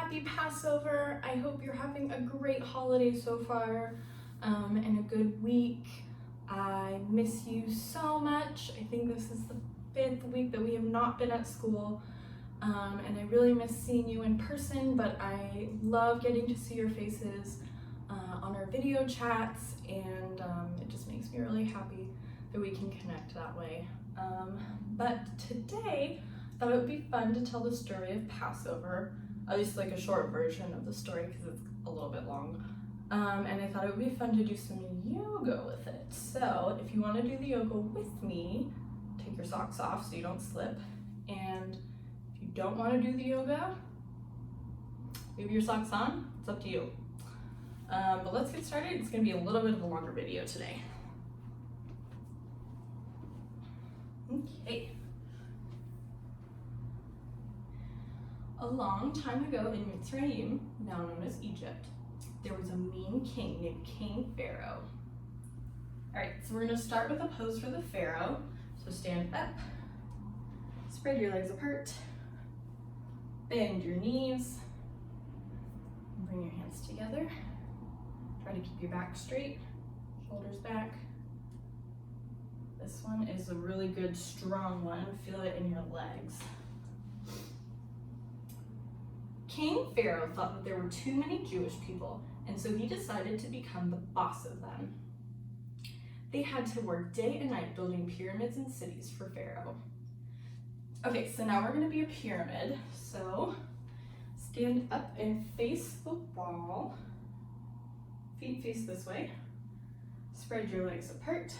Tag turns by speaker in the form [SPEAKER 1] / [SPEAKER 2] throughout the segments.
[SPEAKER 1] Happy Passover. I hope you're having a great holiday so far and a good week. I miss you so much. I think this is the 5th week that we have not been at school, and I really miss seeing you in person, but I love getting to see your faces on our video chats, and it just makes me really happy that we can connect that way. But today, I thought it would be fun to tell the story of Passover, at least like a short version of the story because it's a little bit long. And I thought it would be fun to do some yoga with it. So if you want to do the yoga with me, take your socks off so you don't slip. And if you don't want to do the yoga, leave your socks on. It's up to you. But let's get started. It's going to be a little bit of a longer video today. Okay. A long time ago in Mitzrayim, now known as Egypt, there was a mean king named King Pharaoh. All right, so we're going to start with a pose for the Pharaoh. So stand up, spread your legs apart, bend your knees, bring your hands together. Try to keep your back straight, shoulders back. This one is a really good, strong one. Feel it in your legs. King Pharaoh thought that there were too many Jewish people, and so he decided to become the boss of them. They had to work day and night building pyramids and cities for Pharaoh. Okay, so now we're going to be a pyramid. So stand up and face the wall. Feet face this way. Spread your legs apart.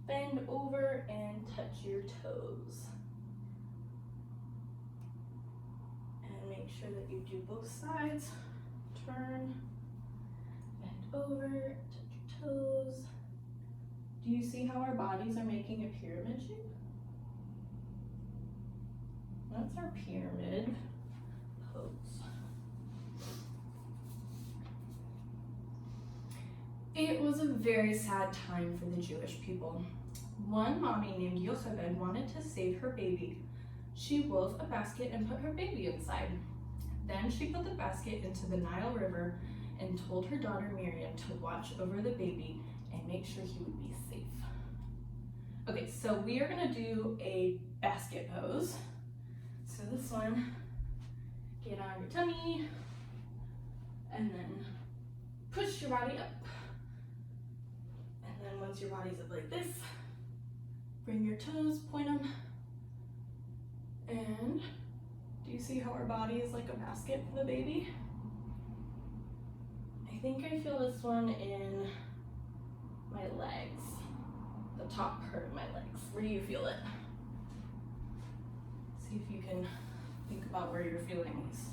[SPEAKER 1] Bend over and touch your toes. Make sure that you do both sides. Turn, bend over, touch your toes. Do you see how our bodies are making a pyramid shape? That's our pyramid pose. It was a very sad time for the Jewish people. One mommy named Yocheved wanted to save her baby. She wove a basket and put her baby inside. Then she put the basket into the Nile River and told her daughter Miriam to watch over the baby and make sure he would be safe. Okay, so we are gonna do a basket pose. So this one, get on your tummy and then push your body up. And then once your body's up like this, bring your toes, point them. And do you see how our body is like a basket for the baby? I think I feel this one in my legs, the top part of my legs. Where do you feel it? See if you can think about where you're feeling these.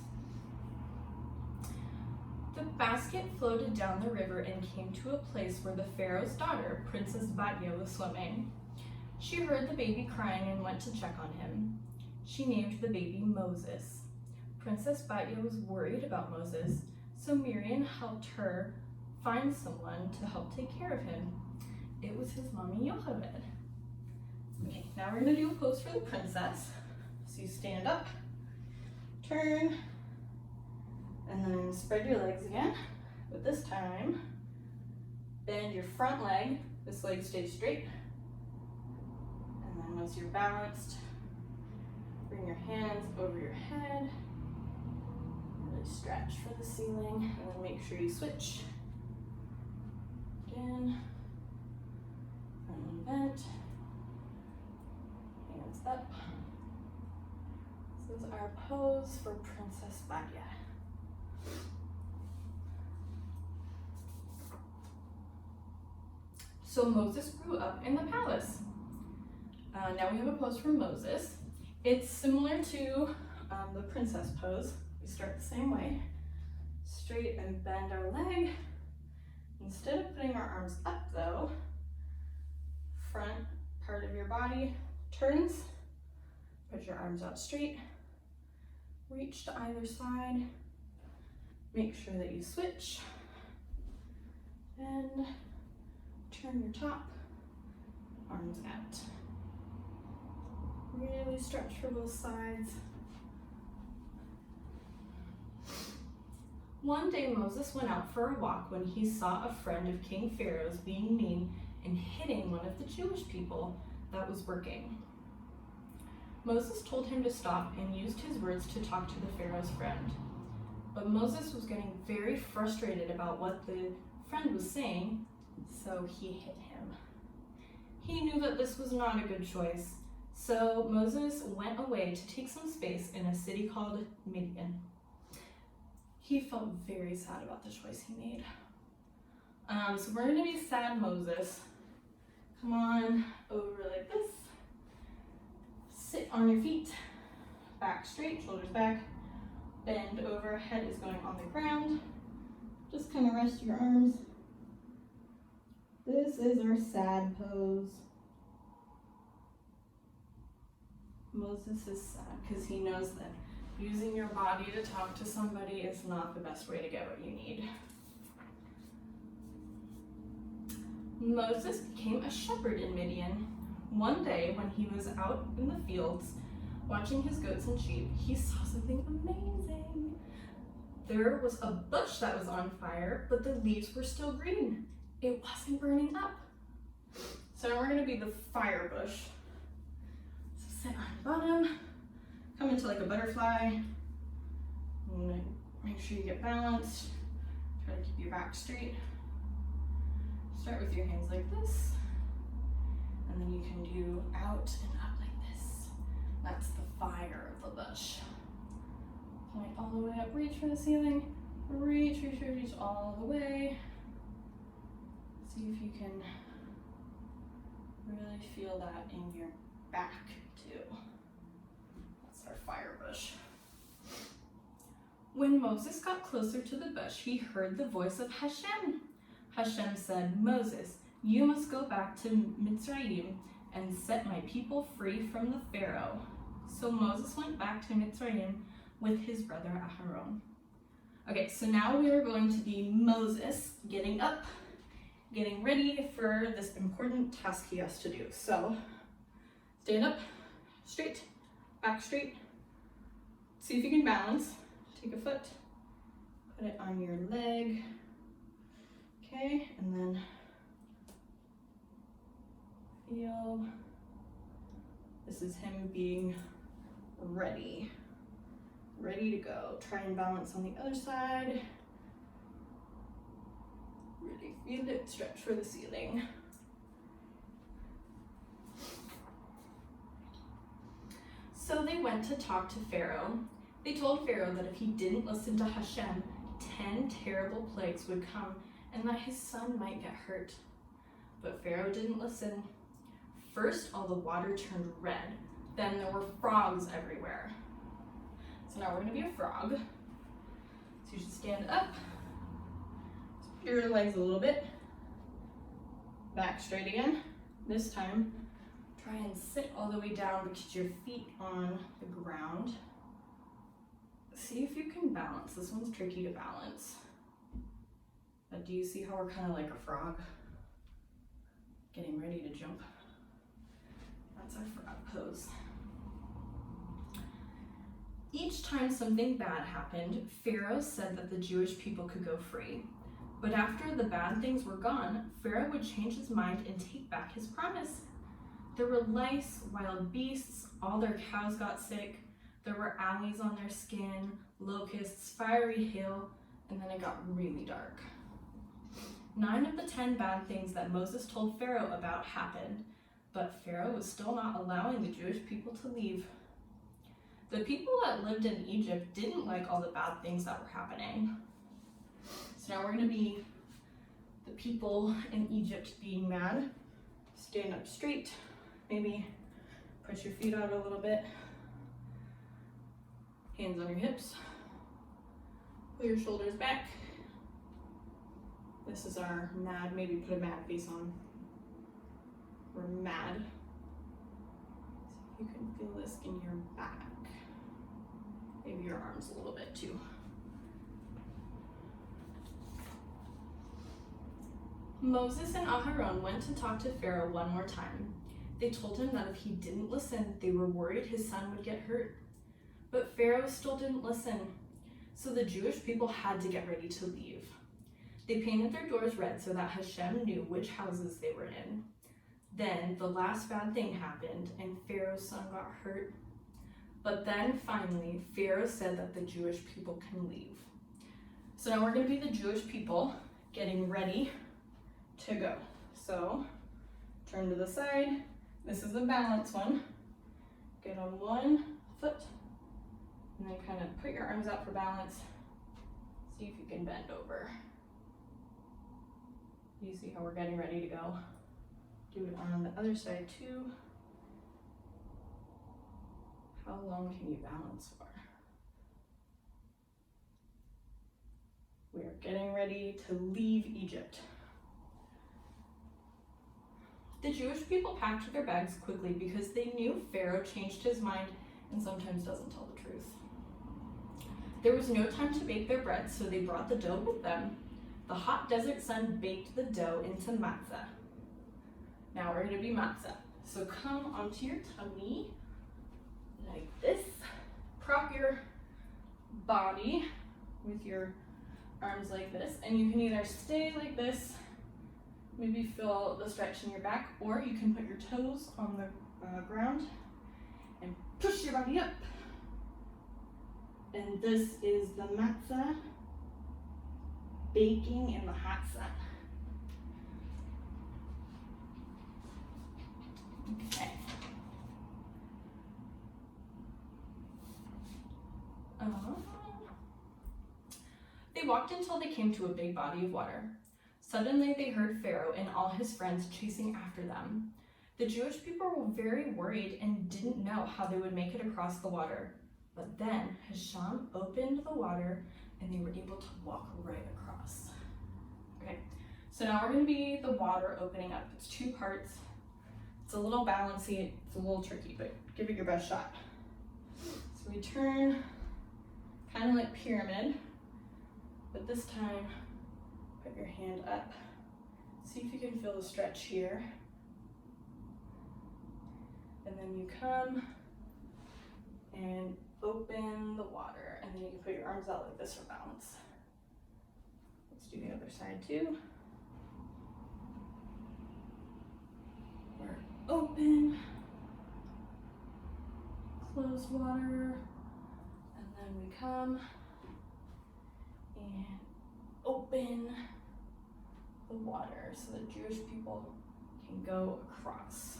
[SPEAKER 1] The basket floated down the river and came to a place where the Pharaoh's daughter, Princess Batya, was swimming. She heard the baby crying and went to check on him. She named the baby Moses. Princess Batya was worried about Moses, so Miriam helped her find someone to help take care of him. It was his mommy Yocheved. Okay, now we're gonna do a pose for the princess. So you stand up, turn, and then spread your legs again. But this time, bend your front leg. This leg stays straight. And then once you're balanced, bring your hands over your head, really stretch for the ceiling, and then make sure you switch. Again, front knee bent, hands up. This is our pose for Princess Batya. So Moses grew up in the palace. Now we have a pose for Moses. It's similar to the princess pose. We start the same way. Straight and bend our leg. Instead of putting our arms up though, front part of your body turns. Put your arms out straight. Reach to either side. Make sure that you switch. And turn your top, arms out. Really stretch for both sides. One day Moses went out for a walk when he saw a friend of King Pharaoh's being mean and hitting one of the Jewish people that was working. Moses told him to stop and used his words to talk to the Pharaoh's friend. But Moses was getting very frustrated about what the friend was saying, so he hit him. He knew that this was not a good choice, so Moses went away to take some space in a city called Midian. He felt very sad about the choice he made. So we're going to be sad Moses. Come on over like this. Sit on your feet. Back straight, shoulders back. Bend over, head is going on the ground. Just kind of rest your arms. This is our sad pose. Moses is sad because he knows that using your body to talk to somebody is not the best way to get what you need. Moses became a shepherd in Midian. One day when he was out in the fields watching his goats and sheep, he saw something amazing. There was a bush that was on fire, but the leaves were still green. It wasn't burning up. So now we're going to be the fire bush. So sit on the bottom, come into like a butterfly. And make sure you get balanced. Try to keep your back straight. Start with your hands like this. And then you can do out and up like this. That's the fire of the bush. Point all the way up, reach for the ceiling. Reach, reach, reach, reach all the way. See if you can really feel that in your back too. That's our fire bush. When Moses got closer to the bush, he heard the voice of Hashem. Hashem said, "Moses, you must go back to Mitzrayim and set my people free from the Pharaoh." So Moses went back to Mitzrayim with his brother Aharon. Okay, so now we are going to be Moses getting up, getting ready for this important task he has to do. So stand up, straight, back straight. See if you can balance. Take a foot, put it on your leg. Okay, and then feel, this is him being ready to go. Try and balance on the other side. Really feel it, stretch for the ceiling. So they went to talk to Pharaoh. They told Pharaoh that if he didn't listen to Hashem, 10 terrible plagues would come and that his son might get hurt. But Pharaoh didn't listen. First, all the water turned red. Then there were frogs everywhere. So now we're going to be a frog. So you should stand up. Spread your legs a little bit. Back straight again. This time, try and sit all the way down but keep your feet on the ground. See if you can balance. This one's tricky to balance. But do you see how we're kind of like a frog? Getting ready to jump. That's our frog pose. Each time something bad happened, Pharaoh said that the Jewish people could go free. But after the bad things were gone, Pharaoh would change his mind and take back his promise. There were lice, wild beasts, all their cows got sick, there were alleys on their skin, locusts, fiery hail, and then it got really dark. 9 of the 10 bad things that Moses told Pharaoh about happened, but Pharaoh was still not allowing the Jewish people to leave. The people that lived in Egypt didn't like all the bad things that were happening. So now we're going to be the people in Egypt being mad. Stand up straight, maybe push your feet out a little bit. Hands on your hips. Pull your shoulders back. This is our mad, maybe put a mad face on. We're mad. See if you can feel this in your back. Maybe your arms a little bit too. Moses and Aharon went to talk to Pharaoh one more time. They told him that if he didn't listen, they were worried his son would get hurt. But Pharaoh still didn't listen. So the Jewish people had to get ready to leave. They painted their doors red so that Hashem knew which houses they were in. Then the last bad thing happened and Pharaoh's son got hurt. But then finally, Pharaoh said that the Jewish people can leave. So now we're going to be the Jewish people getting ready to go. So turn to the side. This is a balance one. Get on one foot and then kind of put your arms out for balance. See if you can bend over. You see how we're getting ready to go. Do it on the other side too. How long can you balance for? We are getting ready to leave Egypt. The Jewish people packed their bags quickly because they knew Pharaoh changed his mind and sometimes doesn't tell the truth. There was no time to bake their bread, so they brought the dough with them. The hot desert sun baked the dough into matzah. Now we're going to be matzah. So come onto your tummy like this. Prop your body with your arms like this, and you can either stay like this, maybe feel the stretch in your back, or you can put your toes on the ground and push your body up. And this is the matzah baking in the hot sun. Okay. They walked until they came to a big body of water. Suddenly they heard Pharaoh and all his friends chasing after them. The Jewish people were very worried and didn't know how they would make it across the water. But then Hashem opened the water and they were able to walk right across. Okay, so now we're going to be the water opening up. It's two parts. It's a little bouncy, it's a little tricky, but give it your best shot. So we turn kind of like pyramid, but this time put your hand up. See if you can feel the stretch here. And then you come and open the water, and then you can put your arms out like this for balance. Let's do the other side too. We're open, close water, and then we come and open the water so the Jewish people can go across.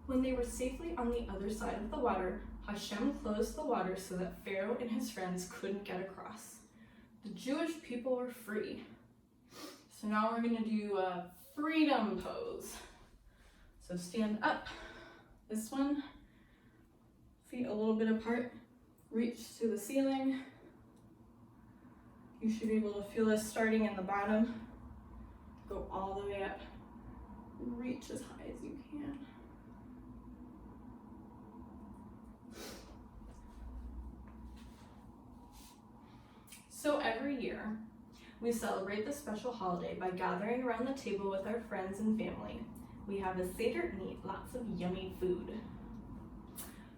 [SPEAKER 1] When they were safely on the other side of the water, Hashem closed the water so that Pharaoh and his friends couldn't get across. The Jewish people were free. So now we're going to do a freedom pose. So stand up, this one, feet a little bit apart, reach to the ceiling. You should be able to feel this starting in the bottom, go all the way up, reach as high as you can. So every year, we celebrate this special holiday by gathering around the table with our friends and family. We have a Seder and eat lots of yummy food.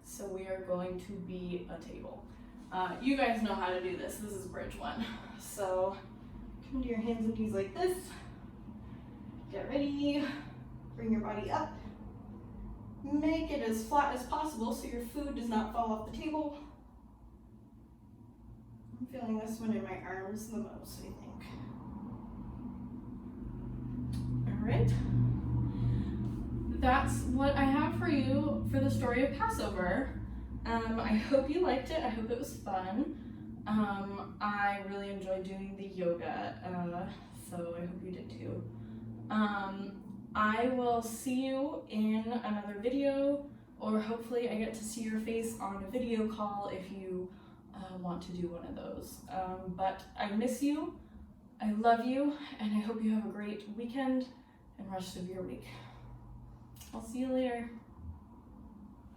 [SPEAKER 1] So we are going to be a table. You guys know how to do this. This is bridge one. So come to your hands and knees like this. Get ready. Bring your body up. Make it as flat as possible so your food does not fall off the table. I'm feeling this one in my arms the most, I think. All right. That's what I have for you for the story of Passover. I hope you liked it. I hope it was fun. I really enjoyed doing the yoga, so I hope you did too. I will see you in another video, or hopefully I get to see your face on a video call if you want to do one of those. But I miss you, I love you, and I hope you have a great weekend and rest of your week. I'll see you later.